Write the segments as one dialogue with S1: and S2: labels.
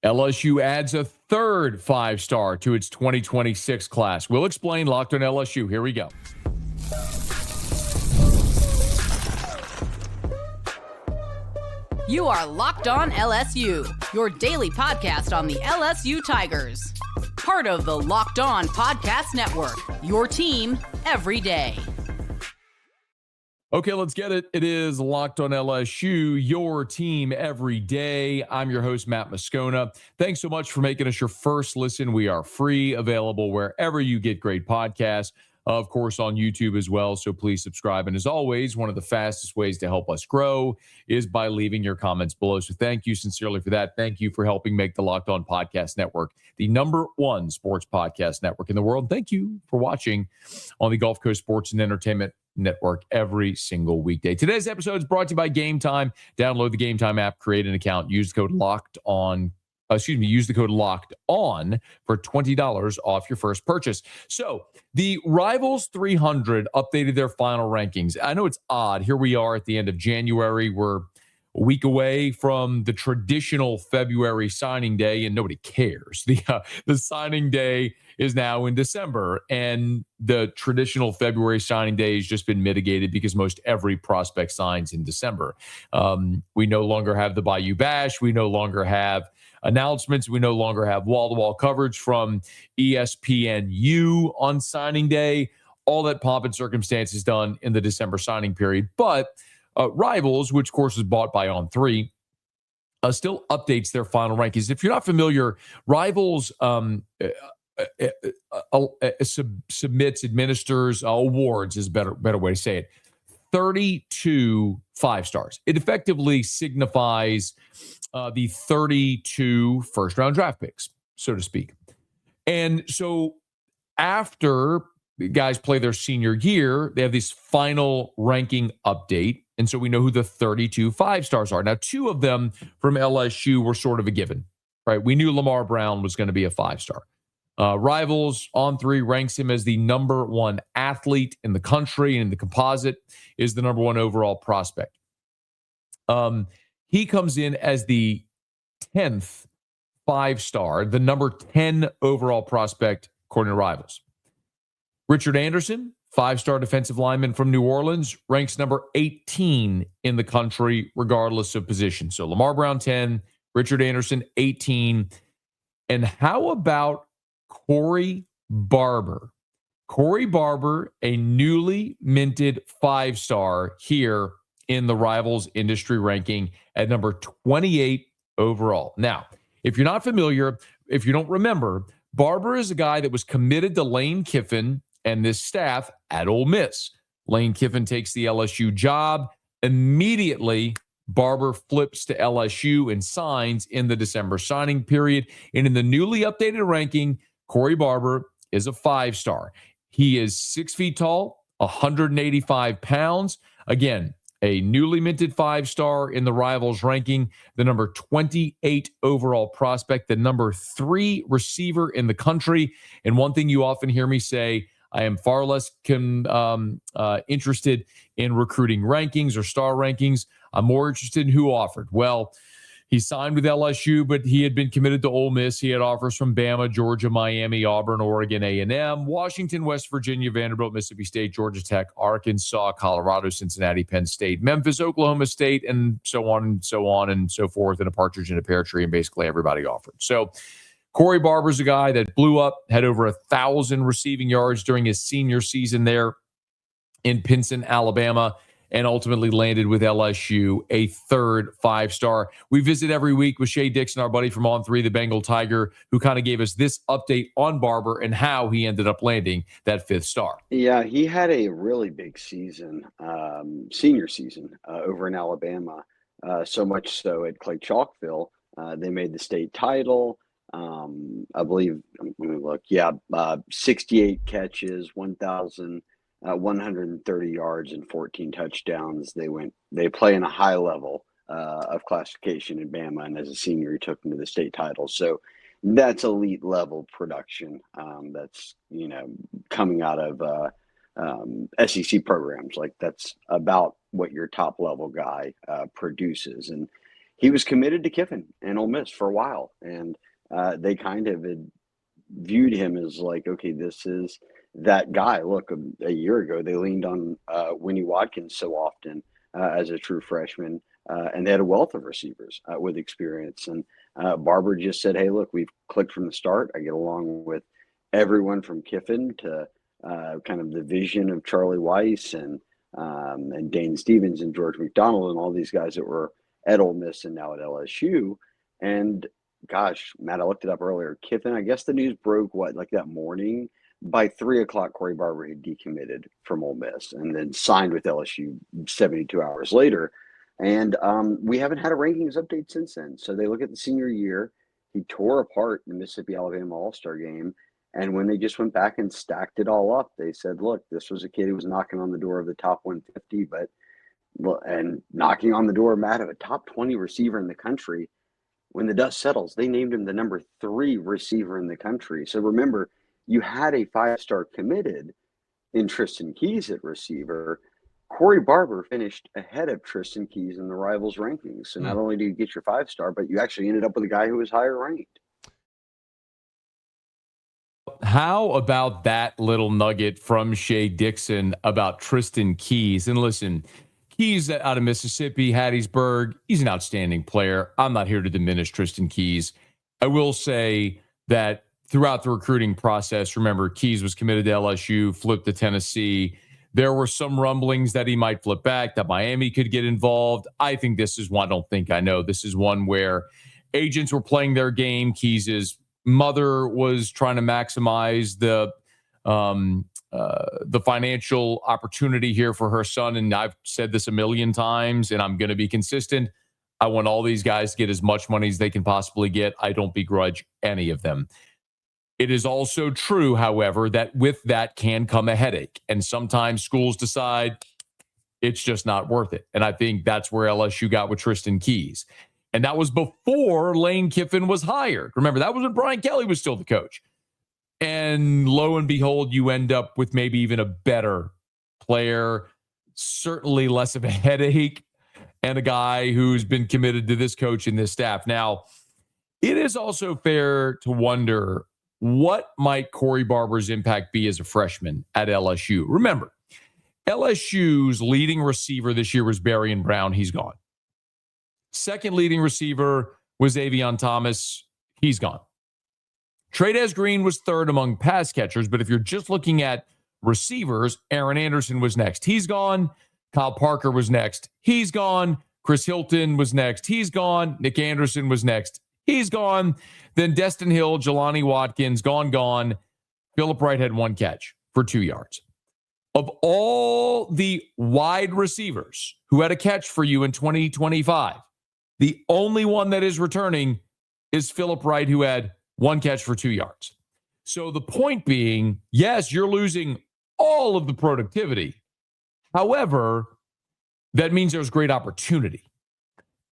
S1: LSU adds a third 5-star to its 2026 class. We'll explain. Locked on LSU. Here we go.
S2: You are Locked On LSU, your daily podcast on the LSU Tigers. Part of the Locked On Podcast Network, your team every day.
S1: Okay, let's get it. It is Locked On LSU, your team every day. I'm your host, Matt Moscona. Thanks so much for making us your first listen. We are free, available wherever you get great podcasts. Of course, on YouTube as well, so please subscribe. And as always, one of the fastest ways to help us grow is by leaving your comments below. So thank you sincerely for that. Thank you for helping make the Locked On Podcast Network the #1 sports podcast network in the world. Thank you for watching on the Gulf Coast Sports and Entertainment Network every single weekday. Today's episode is brought to you by Game Time. Download the Game Time app, create an account, use the code Locked On for $20 off your first purchase. So the Rivals 300 updated their final rankings. I know it's odd. Here we are at the end of January. We're a week away from the traditional February signing day, and nobody cares. The signing day is now in December, and the traditional February signing day has just been mitigated because most every prospect signs in December. We no longer have the Bayou Bash. We no longer have announcements. We no longer have wall-to-wall coverage from ESPNU on signing day. All that pomp and circumstance is done in the December signing period. But Rivals, which of course was bought by On3, still updates their final rankings. If you're not familiar, Rivals administers awards is a better way to say it. 32 5-stars. It effectively signifies the 32 first-round draft picks, so to speak. And so after the guys play their senior year, they have this final ranking update. And so we know who the 32 5-stars are. Now, 2 of them from LSU were sort of a given, right? We knew Lamar Brown was going to be a 5-star. Rivals On3 ranks him as the #1 athlete in the country, and in the composite is the #1 overall prospect. He comes in as the 10th 5-star, the number 10 overall prospect, according to Rivals. Richard Anderson, 5-star defensive lineman from New Orleans, ranks number 18 in the country, regardless of position. So Lamar Brown, 10, Richard Anderson, 18. And how about Corey Barber? Corey Barber, a newly minted 5-star here in the Rivals industry ranking at number 28 overall. Now, if you're not familiar, if you don't remember, Barber is a guy that was committed to Lane Kiffin and this staff at Ole Miss. Lane Kiffin takes the LSU job. Immediately, Barber flips to LSU and signs in the December signing period. And in the newly updated ranking, Corey Barber is a 5-star. He is 6 feet tall, 185 pounds. Again, a newly minted 5-star in the Rivals ranking, the number 28 overall prospect, the number 3 receiver in the country. And one thing you often hear me say, I am far less interested in recruiting rankings or star rankings. I'm more interested in who offered. Well, he signed with LSU, but he had been committed to Ole Miss. He had offers from Bama, Georgia, Miami, Auburn, Oregon, A&M, Washington, West Virginia, Vanderbilt, Mississippi State, Georgia Tech, Arkansas, Colorado, Cincinnati, Penn State, Memphis, Oklahoma State, and so on and so on and so forth, and a partridge in a pear tree, and basically everybody offered. So Corey Barber's a guy that blew up, had over 1,000 receiving yards during his senior season there in Pinson, Alabama, and ultimately landed with LSU, a third 5-star. We visit every week with Shea Dixon, our buddy from On3, the Bengal Tiger, who kind of gave us this update on Barber and how he ended up landing that 5th star.
S3: Yeah, he had a really big season, senior season over in Alabama, so much so at Clay Chalkville. They made the state title. I believe, I'm going to look, 68 catches, 1,130 yards and 14 touchdowns. They play in a high level of classification in Bama, and as a senior, he took them to the state title. So that's elite level production. That's coming out of SEC programs. Like, that's about what your top level guy produces. And he was committed to Kiffin and Ole Miss for a while, and they kind of had viewed him as like, okay, this is that guy. Look, a year ago they leaned on Winnie Watkins so often as a true freshman, and they had a wealth of receivers with experience. And Barber just said, "Hey, look, we've clicked from the start. I get along with everyone from Kiffin to kind of the vision of Charlie Weiss and Dane Stevens and George McDonald and all these guys that were at Ole Miss and now at LSU." And gosh, Matt, I looked it up earlier. Kiffin, I guess the news broke like that morning. By 3:00, Corey Barber had decommitted from Ole Miss and then signed with LSU 72 hours later. And we haven't had a rankings update since then. So they look at the senior year. He tore apart the Mississippi-Alabama All-Star game. And when they just went back and stacked it all up, they said, look, this was a kid who was knocking on the door of the top 150, and knocking on the door, Matt, of a top 20 receiver in the country. When the dust settles, they named him the number 3 receiver in the country. So remember, you had a 5-star committed in Tristan Keys at receiver. Corey Barber finished ahead of Tristan Keys in the Rivals rankings. So not only do you get your 5-star, but you actually ended up with a guy who was higher ranked.
S1: How about that little nugget from Shea Dixon about Tristan Keys? And listen, Keys out of Mississippi, Hattiesburg, he's an outstanding player. I'm not here to diminish Tristan Keys. I will say that throughout the recruiting process, remember, Keys was committed to LSU, flipped to Tennessee. There were some rumblings that he might flip back, that Miami could get involved. I think this is one, I don't think I know. This is one where agents were playing their game. Keys' mother was trying to maximize the financial opportunity here for her son. And I've said this a million times, and I'm going to be consistent. I want all these guys to get as much money as they can possibly get. I don't begrudge any of them. It is also true, however, that with that can come a headache. And sometimes schools decide it's just not worth it. And I think that's where LSU got with Tristan Keys. And that was before Lane Kiffin was hired. Remember, that was when Brian Kelly was still the coach. And lo and behold, you end up with maybe even a better player, certainly less of a headache, and a guy who's been committed to this coach and this staff. Now, it is also fair to wonder, what might Corey Barber's impact be as a freshman at LSU? Remember, LSU's leading receiver this year was Berrien Brown. He's gone. Second leading receiver was Avion Thomas. He's gone. Trey'Dez Green was third among pass catchers, but if you're just looking at receivers, Aaron Anderson was next. He's gone. Kyle Parker was next. He's gone. Chris Hilton was next. He's gone. Nick Anderson was next. He's gone. Then Destin Hill, Jelani Watkins, gone. Philip Wright had 1 catch for 2 yards. Of all the wide receivers who had a catch for you in 2025, the only one that is returning is Philip Wright, who had 1 catch for 2 yards. So the point being, yes, you're losing all of the productivity. However, that means there's great opportunity.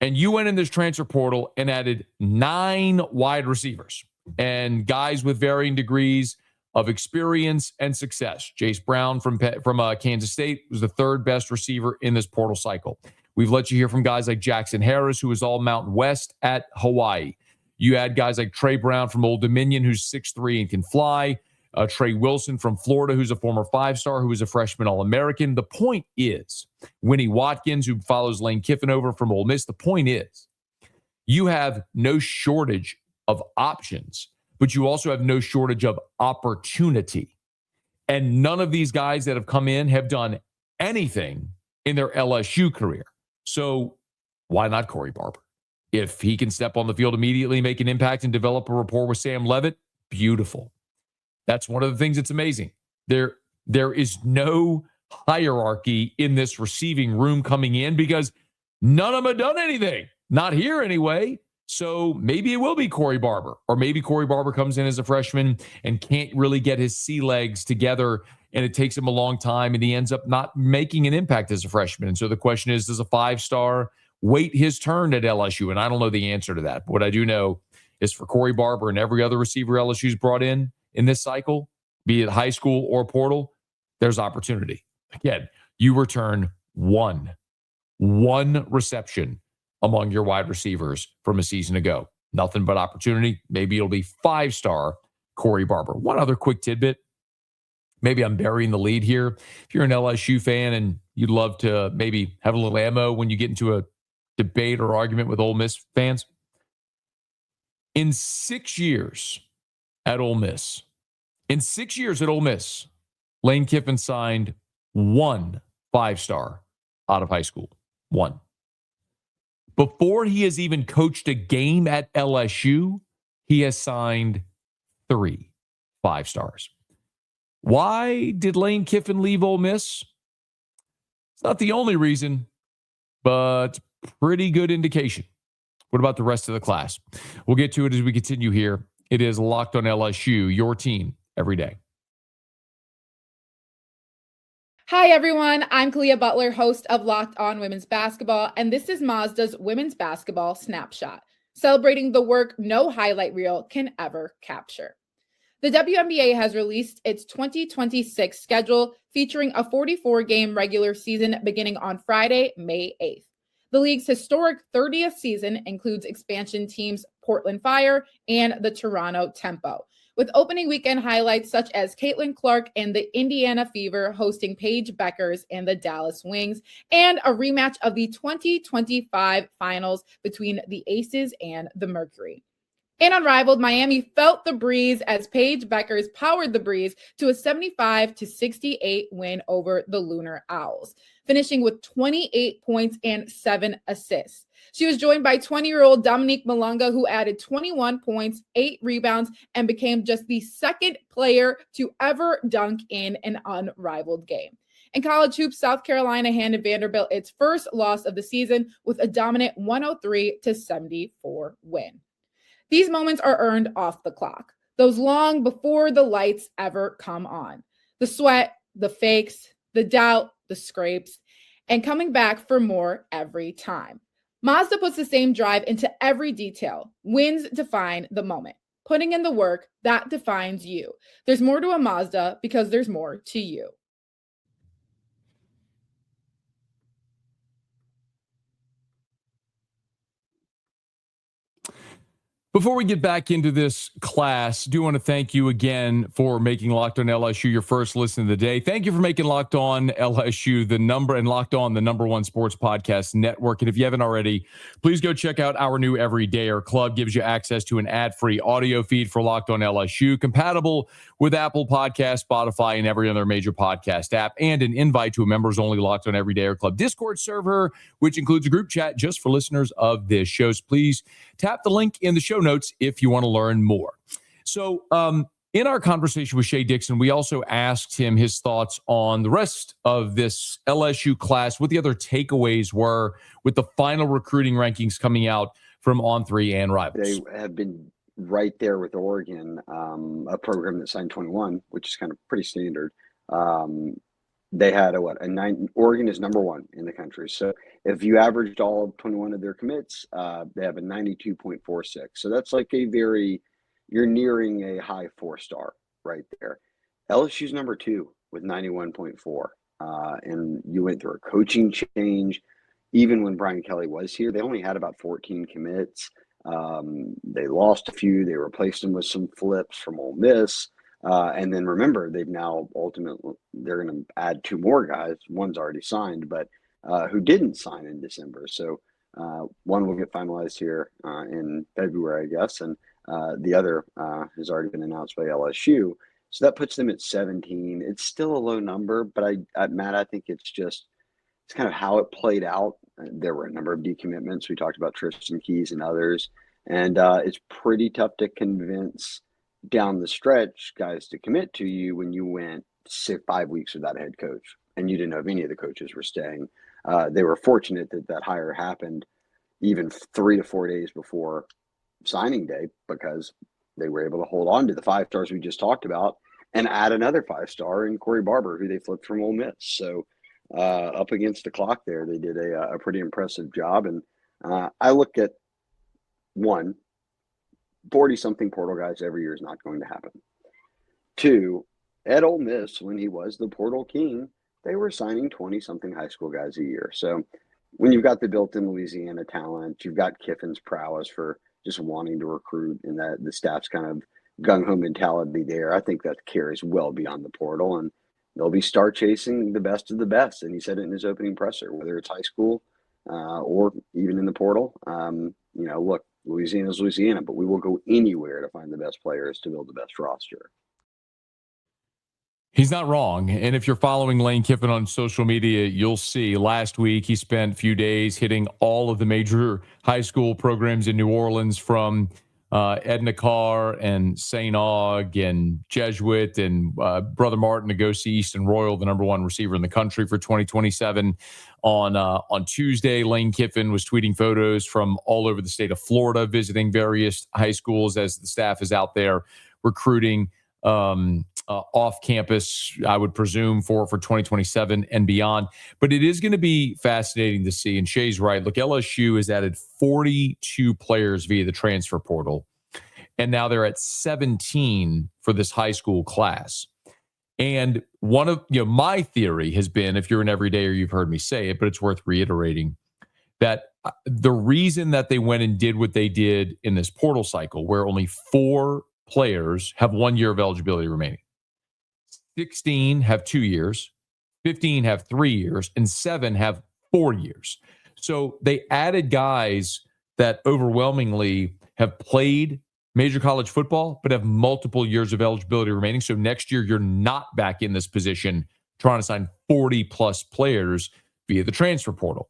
S1: And you went in this transfer portal and added 9 wide receivers and guys with varying degrees of experience and success. Jace Brown from Kansas State was the 3rd best receiver in this portal cycle. We've let you hear from guys like Jackson Harris, who is all Mountain West at Hawaii. You add guys like Trey Brown from Old Dominion, who's 6'3" and can fly. Trey Wilson from Florida, who's a former 5-star, who was a freshman All-American. The point is, Winnie Watkins, who follows Lane Kiffin over from Ole Miss, the point is, you have no shortage of options, but you also have no shortage of opportunity. And none of these guys that have come in have done anything in their LSU career. So why not Corey Barber? If he can step on the field immediately, make an impact, and develop a rapport with Sam Leavitt, beautiful. That's one of the things that's amazing. There is no hierarchy in this receiving room coming in because none of them have done anything. Not here anyway. So maybe it will be Corey Barber, or maybe Corey Barber comes in as a freshman and can't really get his sea legs together, and it takes him a long time, and he ends up not making an impact as a freshman. And so the question is, does a 5-star wait his turn at LSU? And I don't know the answer to that. But what I do know is for Corey Barber and every other receiver LSU's brought in this cycle, be it high school or portal, there's opportunity. Again, you return one reception among your wide receivers from a season ago. Nothing but opportunity. Maybe it'll be 5-star Corey Barber. One other quick tidbit. Maybe I'm burying the lead here. If you're an LSU fan and you'd love to maybe have a little ammo when you get into a debate or argument with Ole Miss fans. In 6 years at Ole Miss, Lane Kiffin signed 1 5-star out of high school. 1. Before he has even coached a game at LSU, he has signed 3 5-stars. Why did Lane Kiffin leave Ole Miss? It's not the only reason, but pretty good indication. What about the rest of the class? We'll get to it as we continue here. It is Locked on LSU, your team every day.
S4: Hi, everyone. I'm Kalia Butler, host of Locked on Women's Basketball, and this is Mazda's Women's Basketball Snapshot, celebrating the work no highlight reel can ever capture. The WNBA has released its 2026 schedule featuring a 44-game regular season beginning on Friday, May 8th. The league's historic 30th season includes expansion teams Portland Fire and the Toronto Tempo, with opening weekend highlights such as Caitlin Clark and the Indiana Fever hosting Paige Beckers and the Dallas Wings, and a rematch of the 2025 finals between the Aces and the Mercury. In Unrivaled, Miami felt the breeze as Paige Beckers powered the breeze to a 75-68 win over the Lunar Owls, finishing with 28 points and 7 assists. She was joined by 20-year-old Dominique Malunga, who added 21 points, 8 rebounds, and became just the second player to ever dunk in an Unrivaled game. In college hoops, South Carolina handed Vanderbilt its first loss of the season with a dominant 103-74 win. These moments are earned off the clock, those long before the lights ever come on. The sweat, the fakes, the doubt, the scrapes, and coming back for more every time. Mazda puts the same drive into every detail. Wins define the moment. Putting in the work, that defines you. There's more to a Mazda because there's more to you.
S1: Before we get back into this class, I do want to thank you again for making Locked on LSU your first listen of the day. Thank you for making Locked on LSU the number one sports podcast network. And if you haven't already, please go check out our new Everydayer Club. Gives you access to an ad-free audio feed for Locked on LSU, compatible with Apple Podcasts, Spotify, and every other major podcast app, and an invite to a members-only Locked on Everydayer Club Discord server, which includes a group chat just for listeners of this show. So please tap the link in the show notes if you want to learn more. So in our conversation with Shea Dixon, we also asked him his thoughts on the rest of this LSU class, what the other takeaways were with the final recruiting rankings coming out from On3 and Rivals.
S3: They have been right there with Oregon, a program that signed 21, which is kind of pretty standard. They had a 9. Oregon is number 1 in the country. So if you averaged all 21 of their commits, they have a 92.46. So that's like you're nearing a high 4-star right there. LSU's number 2 with 91.4. And you went through a coaching change. Even when Brian Kelly was here, they only had about 14 commits. They lost a few. They replaced them with some flips from Ole Miss. And then remember, they've now they're going to add 2 more guys. One's already signed, but who didn't sign in December. So one will get finalized here in February, I guess. And the other has already been announced by LSU. So that puts them at 17. It's still a low number, but Matt, I think it's kind of how it played out. There were a number of decommitments. We talked about Tristan Keys and others. And it's pretty tough to convince down the stretch guys to commit to you when you went 5 weeks without a head coach and you didn't know if any of the coaches were staying. They were fortunate that hire happened even 3 to 4 days before signing day because they were able to hold on to the 5-stars we just talked about and add another 5-star in Corey Barber, who they flipped from Ole Miss. So up against the clock there, they did a pretty impressive job. And I look at 40-something portal guys every year is not going to happen. 2, at Ole Miss, when he was the portal king, they were signing 20-something high school guys a year. So when you've got the built-in Louisiana talent, you've got Kiffin's prowess for just wanting to recruit, and that the staff's kind of gung-ho mentality there. I think that carries well beyond the portal, and they'll be star chasing the best of the best. And he said it in his opening presser, whether it's high school or even in the portal. Look, Louisiana's Louisiana, but we will go anywhere to find the best players to build the best roster.
S1: He's not wrong. And if you're following Lane Kiffin on social media, you'll see last week he spent a few days hitting all of the major high school programs in New Orleans, from Edna Carr and St. Aug and Jesuit and Brother Martin, to go see Easton Royal, the number one receiver in the country for 2027. On Tuesday, Lane Kiffin was tweeting photos from all over the state of Florida, visiting various high schools as the staff is out there recruiting off campus, I would presume, for 2027 and beyond. But it is going to be fascinating to see. And Shea's right. Look, LSU has added 42 players via the transfer portal, and now they're at 17 for this high school class. And one of my theory has been, if you're an everydayer, you've heard me say it, but it's worth reiterating, that the reason that they went and did what they did in this portal cycle, where only 4 players have 1 year of eligibility remaining, 16 have 2 years, 15 have 3 years, and 7 have 4 years. So they added guys that overwhelmingly have played major college football, but have multiple years of eligibility remaining. So next year, you're not back in this position trying to sign 40 plus players via the transfer portal.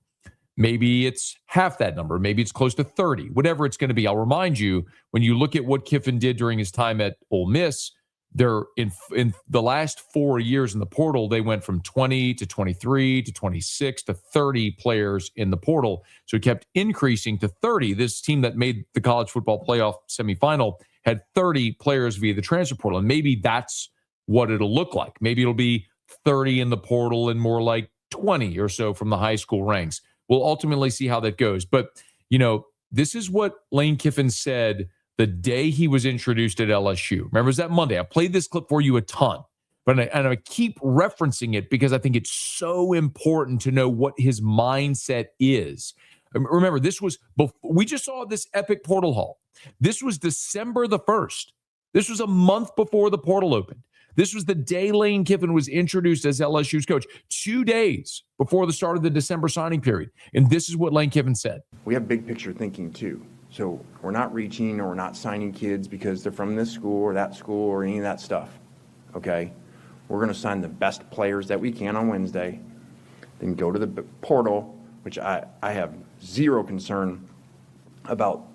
S1: Maybe it's half that number. Maybe it's close to 30, whatever it's going to be. I'll remind you, when you look at what Kiffin did during his time at Ole Miss, they're in the last 4 years in the portal, they went from 20 to 23 to 26 to 30 players in the portal. So it kept increasing to 30. This team that made the college football playoff semifinal had 30 players via the transfer portal. And maybe that's what it'll look like. Maybe it'll be 30 in the portal and more like 20 or so from the high school ranks. We'll ultimately see how that goes. But, this is what Lane Kiffin said the day he was introduced at LSU. Remember, it was that Monday. I played this clip for you a ton, but I keep referencing it because I think it's so important to know what his mindset is. Remember, we just saw this epic portal haul. This was December the 1st. This was a month before the portal opened. This was the day Lane Kiffin was introduced as LSU's coach, 2 days before the start of the December signing period. And this is what Lane Kiffin said.
S5: We have big picture thinking too. So we're not reaching or we're not signing kids because they're from this school or that school or any of that stuff, okay? We're going to sign the best players that we can on Wednesday, then go to the portal, which I have zero concern about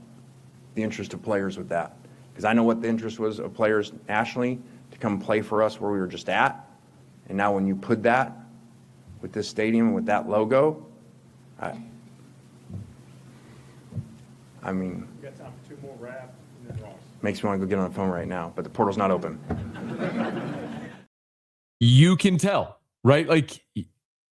S5: the interest of players with that. Because I know what the interest was of players nationally to come play for us where we were just at. And now when you put that with this stadium, with that logo, I mean,
S6: We got time for 2 more rap and then Ross.
S5: makes me want to go get on the phone right now, but the portal's not open.
S1: You can tell, right? Like,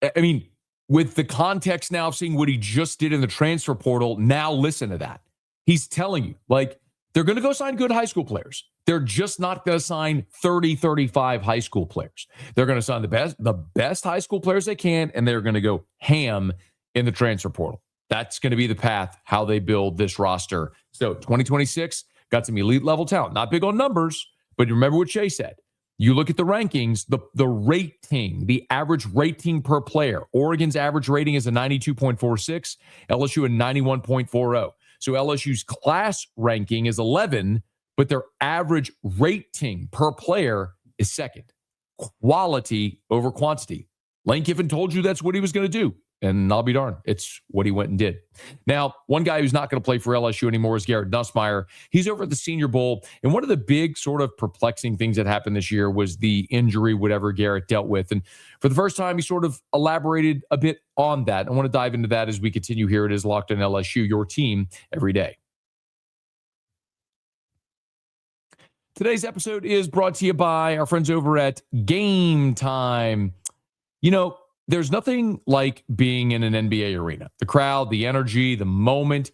S1: I mean, with the context now of seeing what he just did in the transfer portal, now listen to that. He's telling you, like, they're going to go sign good high school players. They're just not going to sign 30, 35 high school players. They're going to sign the best high school players they can, and they're going to go ham in the transfer portal. That's going to be the path, how they build this roster. So 2026, got some elite level talent. Not big on numbers, but remember what Shea said. You look at the rankings, the rating, the average rating per player. Oregon's average rating is a 92.46, LSU a 91.40. So LSU's class ranking is 11, but their average rating per player is second. Quality over quantity. Lane Kiffin told you that's what he was going to do. And I'll be darned, it's what he went and did. Now, one guy who's not going to play for LSU anymore is Garrett Nussmeier. He's over at the Senior Bowl. And one of the big sort of perplexing things that happened this year was the injury, whatever Garrett dealt with. And for the first time, he sort of elaborated a bit on that. I want to dive into that as we continue here. It is Locked On LSU, your team every day. Today's episode is brought to you by our friends over at Game Time. There's nothing like being in an NBA arena. The crowd, the energy, the moment.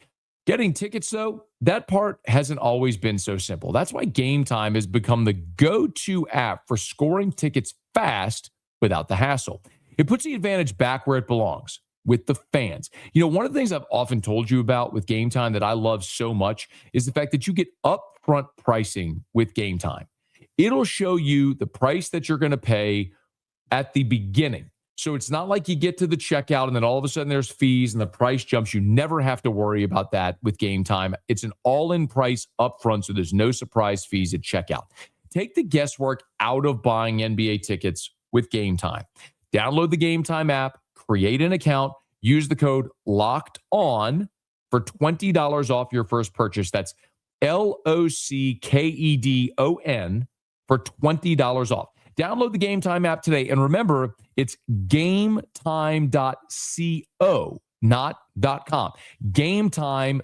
S1: Getting tickets, though, that part hasn't always been so simple. That's why Game Time has become the go-to app for scoring tickets fast without the hassle. It puts the advantage back where it belongs, with the fans. One of the things I've often told you about with Game Time that I love so much is the fact that you get upfront pricing with Game Time. It'll show you the price that you're going to pay at the beginning. So it's not like you get to the checkout and then all of a sudden there's fees and the price jumps. You never have to worry about that with Game Time. It's an all-in price upfront, so there's no surprise fees at checkout. Take the guesswork out of buying NBA tickets with Game Time. Download the Game Time app, create an account, use the code LOCKED ON for $20 off your first purchase. That's LOCKEDON for $20 off. Download the Game Time app today. And remember, it's gametime.co, not .com. Gametime.co.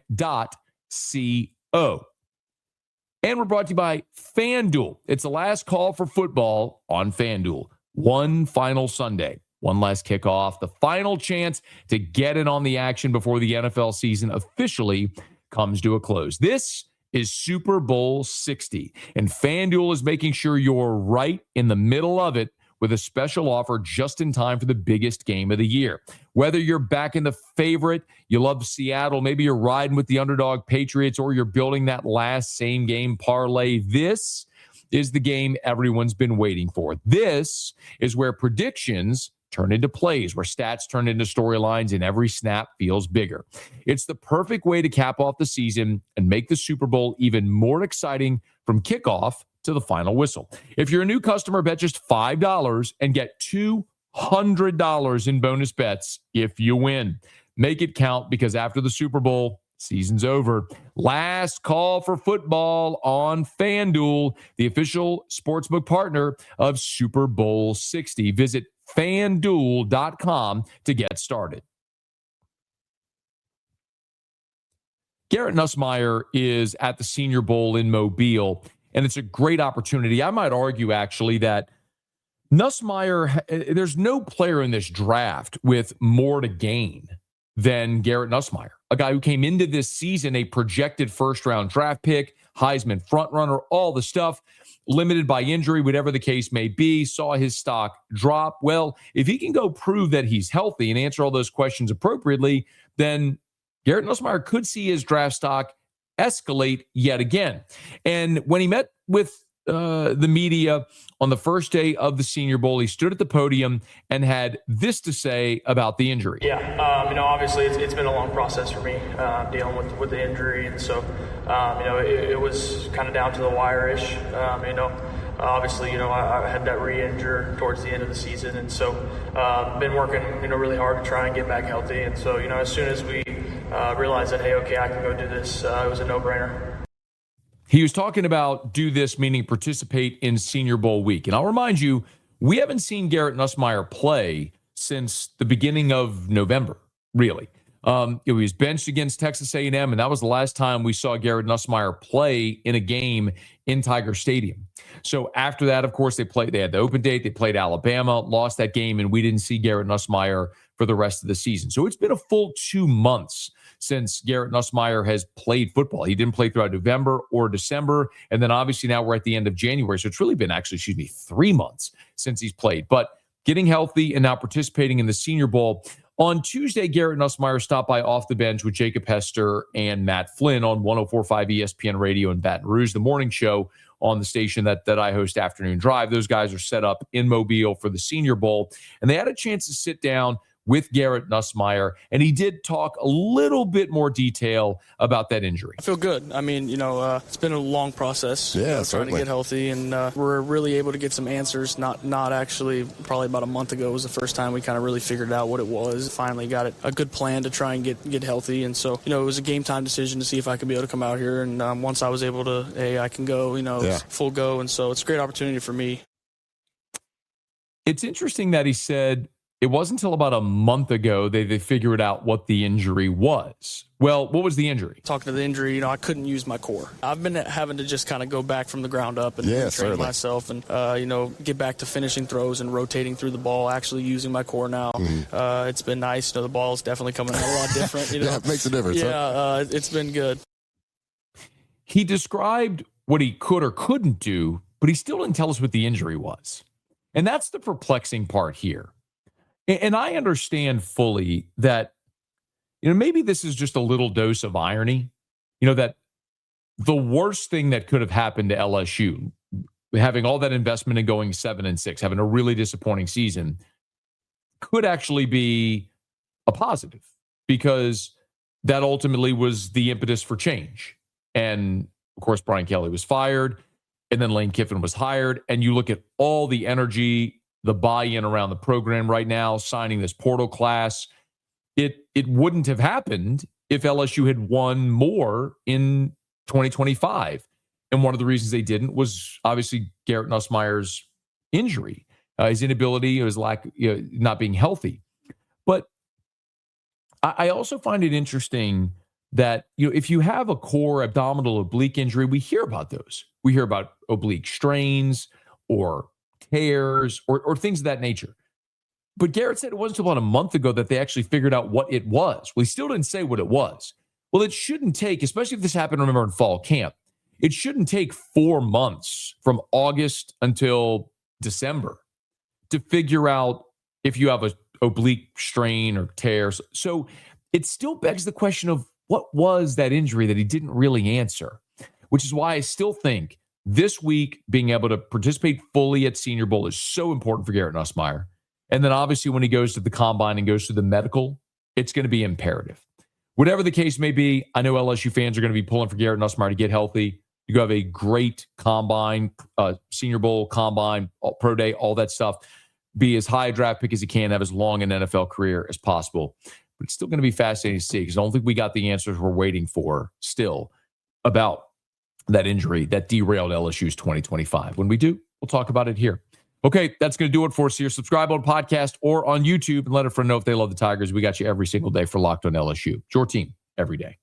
S1: And we're brought to you by FanDuel. It's the last call for football on FanDuel. One final Sunday, one last kickoff, the final chance to get in on the action before the NFL season officially comes to a close. This is Super Bowl 60, and FanDuel is making sure you're right in the middle of it with a special offer just in time for the biggest game of the year. Whether you're backing the favorite, you love Seattle, maybe you're riding with the underdog Patriots, or you're building that last same game parlay, this is the game everyone's been waiting for. This is where predictions turn into plays, where stats turn into storylines, and every snap feels bigger. It's the perfect way to cap off the season and make the Super Bowl even more exciting from kickoff to the final whistle. If you're a new customer, bet just $5 and get $200 in bonus bets if you win. Make it count, because after the Super Bowl, season's over. Last call for football on FanDuel, the official sportsbook partner of Super Bowl 60. Visit FanDuel.com to get started. Garrett Nussmeier is at the Senior Bowl in Mobile, and it's a great opportunity. I might argue, actually, that Nussmeier, there's no player in this draft with more to gain than Garrett Nussmeier, a guy who came into this season a projected first-round draft pick, Heisman frontrunner, all the stuff, limited by injury, whatever the case may be, saw his stock drop. Well, if he can go prove that he's healthy and answer all those questions appropriately, then Garrett Nussmeier could see his draft stock escalate yet again. And when he met with the media on the first day of the Senior Bowl, he stood at the podium and had this to say about the injury.
S7: Yeah, obviously it's been a long process for me dealing with the injury, and so it was kind of down to the wire-ish. Obviously, I had that re-injure towards the end of the season, and so been working, really hard to try and get back healthy. And so, as soon as we realized that, hey, okay, I can go do this, it was a no-brainer.
S1: He was talking about do this, meaning participate in Senior Bowl week. And I'll remind you, we haven't seen Garrett Nussmeier play since the beginning of November, really. He was benched against Texas A&M, and that was the last time we saw Garrett Nussmeier play in a game in Tiger Stadium. So after that, of course, they had the open date, they played Alabama, lost that game, and we didn't see Garrett Nussmeier for the rest of the season. So it's been a full 2 months since Garrett Nussmeier has played football. He didn't play throughout November or December, and then obviously now we're at the end of January. So it's really been 3 months since he's played. But getting healthy and now participating in the Senior Bowl. On Tuesday, Garrett Nussmeier stopped by Off the Bench with Jacob Hester and Matt Flynn on 104.5 ESPN Radio in Baton Rouge, the morning show on the station that I host, Afternoon Drive. Those guys are set up in Mobile for the Senior Bowl, and they had a chance to sit down with Garrett Nussmeier, and he did talk a little bit more detail about that injury.
S8: I feel good. It's been a long process.
S9: Yeah,
S8: trying to get healthy, and we're really able to get some answers. Not actually, probably about a month ago was the first time we kind of really figured out what it was. Finally got a good plan to try and get healthy, and so it was a game time decision to see if I could be able to come out here. And once I was able to, hey, I can go. It's full go, and so it's a great opportunity for me.
S1: It's interesting that he said it wasn't until about a month ago they figured out what the injury was. Well, what was the injury?
S8: Talking to the injury, I couldn't use my core. I've been having to just kind of go back from the ground up and train myself and, get back to finishing throws and rotating through the ball, actually using my core now. Mm-hmm. It's been nice. The ball's definitely coming out a lot different.
S9: Yeah, it makes a difference.
S8: Yeah, it's been good.
S1: He described what he could or couldn't do, but he still didn't tell us what the injury was. And that's the perplexing part here. And I understand fully that, maybe this is just a little dose of irony, that the worst thing that could have happened to LSU, having all that investment and going 7-6, having a really disappointing season, could actually be a positive, because that ultimately was the impetus for change. And of course, Brian Kelly was fired, and then Lane Kiffin was hired. And you look at all the energy, the buy-in around the program right now, signing this portal class. It wouldn't have happened if LSU had won more in 2025. And one of the reasons they didn't was obviously Garrett Nussmeier's injury, his inability, his lack, not being healthy. But I also find it interesting that, if you have a core abdominal oblique injury, we hear about those. We hear about oblique strains or tears or things of that nature. But Garrett said it wasn't until about a month ago that they actually figured out what it was. Well, he still didn't say what it was. Well, it shouldn't take, especially if this happened, remember, in fall camp, it shouldn't take 4 months from August until December to figure out if you have an oblique strain or tears. So it still begs the question of what was that injury that he didn't really answer, which is why I still think this week being able to participate fully at Senior Bowl is so important for Garrett Nussmeier. And then obviously when he goes to the combine and goes to the medical, it's going to be imperative. Whatever the case may be, I know LSU fans are going to be pulling for Garrett Nussmeier to get healthy. You have a great combine, Senior Bowl, combine, pro day, all that stuff. Be as high a draft pick as he can, have as long an NFL career as possible. But it's still going to be fascinating to see, because I don't think we got the answers we're waiting for still about that injury that derailed LSU's 2025. When we do, we'll talk about it here. Okay, that's going to do it for us here. Subscribe on podcast or on YouTube and let a friend know if they love the Tigers. We got you every single day for Locked on LSU. It's your team every day.